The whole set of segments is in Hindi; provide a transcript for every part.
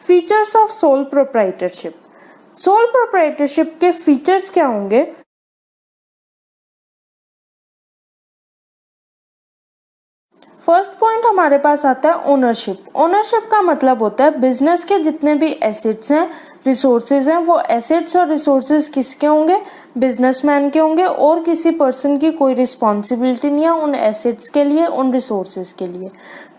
Features of sole proprietorship. Sole proprietorship के फीचर्स क्या होंगे? फर्स्ट पॉइंट हमारे पास आता है ओनरशिप। ओनरशिप का मतलब होता है बिजनेस के जितने भी एसेट्स हैं, रिसोर्सेज हैं, वो एसेट्स और रिसोर्सेज किसके होंगे? बिजनेसमैन के होंगे, और किसी पर्सन की कोई रिस्पॉन्सिबिलिटी नहीं है उन एसेट्स के लिए, उन रिसोर्सेज के लिए।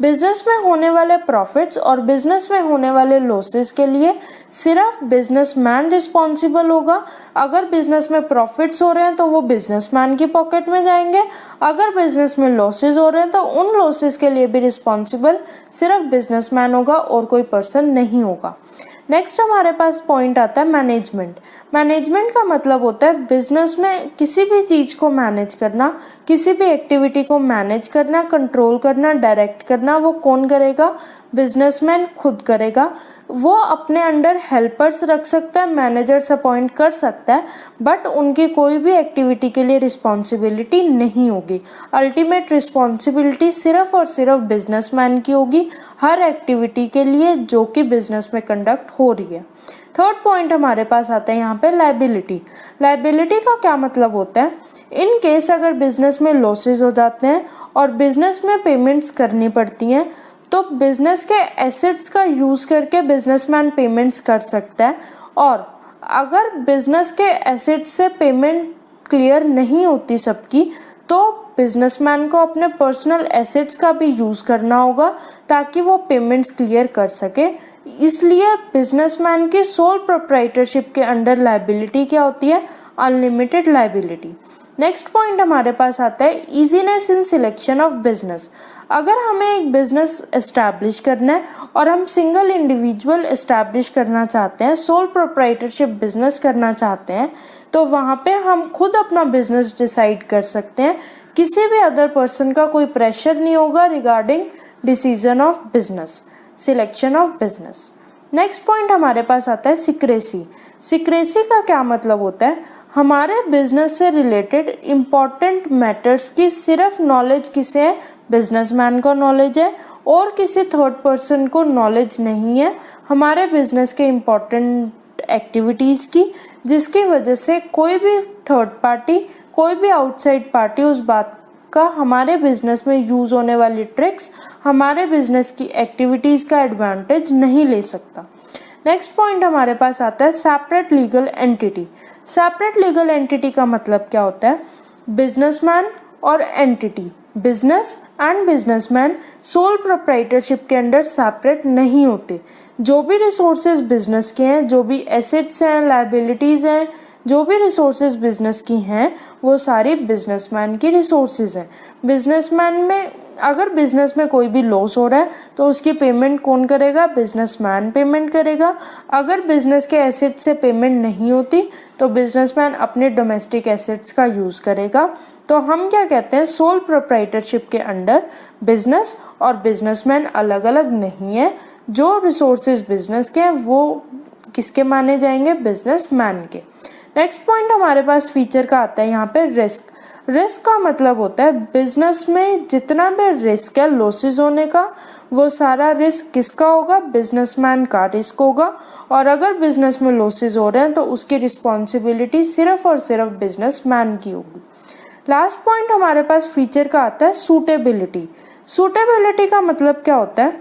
बिजनेस में होने वाले प्रॉफिट्स और बिजनेस में होने वाले लॉसेस के लिए सिर्फ बिजनेसमैन रिस्पॉन्सिबल होगा। अगर बिजनेस में प्रॉफिट्स हो रहे हैं तो वो बिजनेसमैन की पॉकेट में जाएंगे, अगर बिजनेस में लॉसेज हो रहे हैं तो उन लॉसेस के लिए भी रिस्पॉन्सिबल सिर्फ बिजनेसमैन होगा और कोई पर्सन नहीं होगा। नेक्स्ट हमारे पास पॉइंट आता है मैनेजमेंट। मैनेजमेंट का मतलब होता है बिजनेस में किसी भी चीज को मैनेज करना, किसी भी एक्टिविटी को मैनेज करना, कंट्रोल करना, डायरेक्ट करना। वो कौन करेगा? बिजनेसमैन खुद करेगा। वो अपने अंडर हेल्पर्स रख सकता है, मैनेजर्स अपॉइंट कर सकता है, बट उनकी कोई भी एक्टिविटी के लिए रिस्पॉन्सिबिलिटी नहीं होगी। अल्टीमेट रिस्पॉन्सिबिलिटी सिर्फ और सिर्फ बिजनेसमैन की होगी हर एक्टिविटी के लिए जो कि बिजनेस में कंडक्ट हो रही है। थर्ड पॉइंट हमारे पास आता है यहाँ पे लायबिलिटी। लायबिलिटी का क्या मतलब होता है? इन केस अगर बिजनेस में लॉसेज हो जाते हैं और बिजनेस में पेमेंट्स करनी पड़ती हैं तो बिजनेस के एसेट्स का यूज करके बिजनेसमैन पेमेंट्स कर सकता है, और अगर बिजनेस के एसेट्स से पेमेंट क्लियर नहीं होती सबकी तो बिजनेसमैन को अपने पर्सनल एसेट्स का भी यूज करना होगा ताकि वो पेमेंट्स क्लियर कर सके। इसलिए बिजनेसमैन की सोल प्रोप्राइटरशिप के अंडर लायबिलिटी क्या होती है? Unlimited liability. नेक्स्ट पॉइंट हमारे पास आता है easiness in selection of business. अगर हमें एक बिजनेस एस्टैब्लिश करना है और हम सिंगल इंडिविजुअल एस्टैब्लिश करना चाहते हैं, सोल प्रोप्राइटरशिप बिजनेस करना चाहते हैं, तो वहाँ पे हम खुद अपना बिजनेस डिसाइड कर सकते हैं। किसी भी अदर पर्सन का कोई प्रेशर नहीं होगा regarding decision of business, selection of business. Next point हमारे पास आता है सिक्रेसी। सिक्रेसी का क्या मतलब होता है? हमारे बिजनेस से रिलेटेड इम्पॉर्टेंट मैटर्स की सिर्फ नॉलेज किसे है? बिजनेसमैन को नॉलेज है और किसी थर्ड पर्सन को नॉलेज नहीं है हमारे बिजनेस के इम्पॉर्टेंट एक्टिविटीज की, जिसकी वजह से कोई भी थर्ड पार्टी, कोई भी आउटसाइड पार्टी उस बात का हमारे बिजनेस में यूज होने वाली ट्रिक्स, हमारे बिजनेस की एक्टिविटीज का एडवांटेज नहीं ले सकता। नेक्स्ट पॉइंट हमारे पास आता है separate legal entity. Separate legal entity का मतलब क्या होता है? बिजनेसमैन और entity, business and businessman sole proprietorship के अंडर सेपरेट नहीं होते। जो भी रिसोर्सेज बिजनेस के हैं, जो भी एसेट्स हैं, लायबिलिटीज हैं, जो भी रिसोर्सेज बिजनेस की हैं, वो सारी बिजनेसमैन की रिसोर्सेज हैं। बिजनेसमैन में अगर बिजनेस में कोई भी लॉस हो रहा है तो उसकी पेमेंट कौन करेगा? बिजनेसमैन पेमेंट करेगा। अगर बिजनेस के एसेट से पेमेंट नहीं होती तो बिजनेसमैन अपने डोमेस्टिक एसेट्स का यूज करेगा। तो हम क्या कहते हैं? सोल प्रोप्राइटरशिप के अंडर बिजनेस और बिजनेसमैन अलग अलग नहीं है। जो रिसोर्सेज बिजनेस के हैं वो किसके माने जाएंगे? बिजनेसमैन के। नेक्स्ट पॉइंट हमारे पास फीचर का आता है यहाँ पे रिस्क। रिस्क का मतलब होता है बिजनेस में जितना भी रिस्क है लॉसेस होने का, वो सारा रिस्क किसका होगा? बिजनेसमैन का रिस्क होगा। और अगर बिजनेस में लॉसेस हो रहे हैं तो उसकी रिस्पॉन्सिबिलिटी सिर्फ और सिर्फ बिजनेसमैन की होगी। लास्ट पॉइंट हमारे पास फीचर का आता है सूटेबिलिटी। सूटेबिलिटी का मतलब क्या होता है?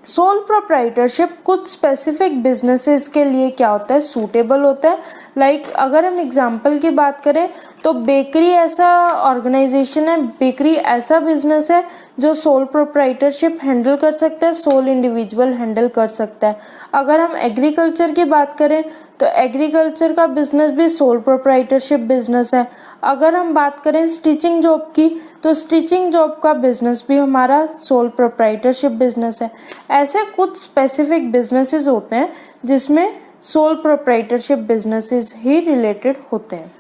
सोल प्रोप्राइटरशिप कुछ स्पेसिफिक बिजनेसेस के लिए क्या होता है? सूटेबल होता है। लाइक अगर हम एग्जांपल की बात करें तो बेकरी ऐसा ऑर्गेनाइजेशन है, बेकरी ऐसा बिजनेस है जो सोल प्रोप्राइटरशिप हैंडल कर सकता है, सोल इंडिविजुअल हैंडल कर सकता है। अगर हम एग्रीकल्चर की बात करें तो एग्रीकल्चर का बिजनेस भी सोल प्रोप्राइटरशिप बिजनेस है। अगर हम बात करें स्टिचिंग जॉब की तो स्टिचिंग जॉब का बिजनेस भी हमारा सोल प्रोप्राइटरशिप बिजनेस है। ऐसे कुछ स्पेसिफिक बिजनेसेस होते हैं जिसमें सोल प्रोप्राइटरशिप बिजनेसेस ही रिलेटेड होते हैं।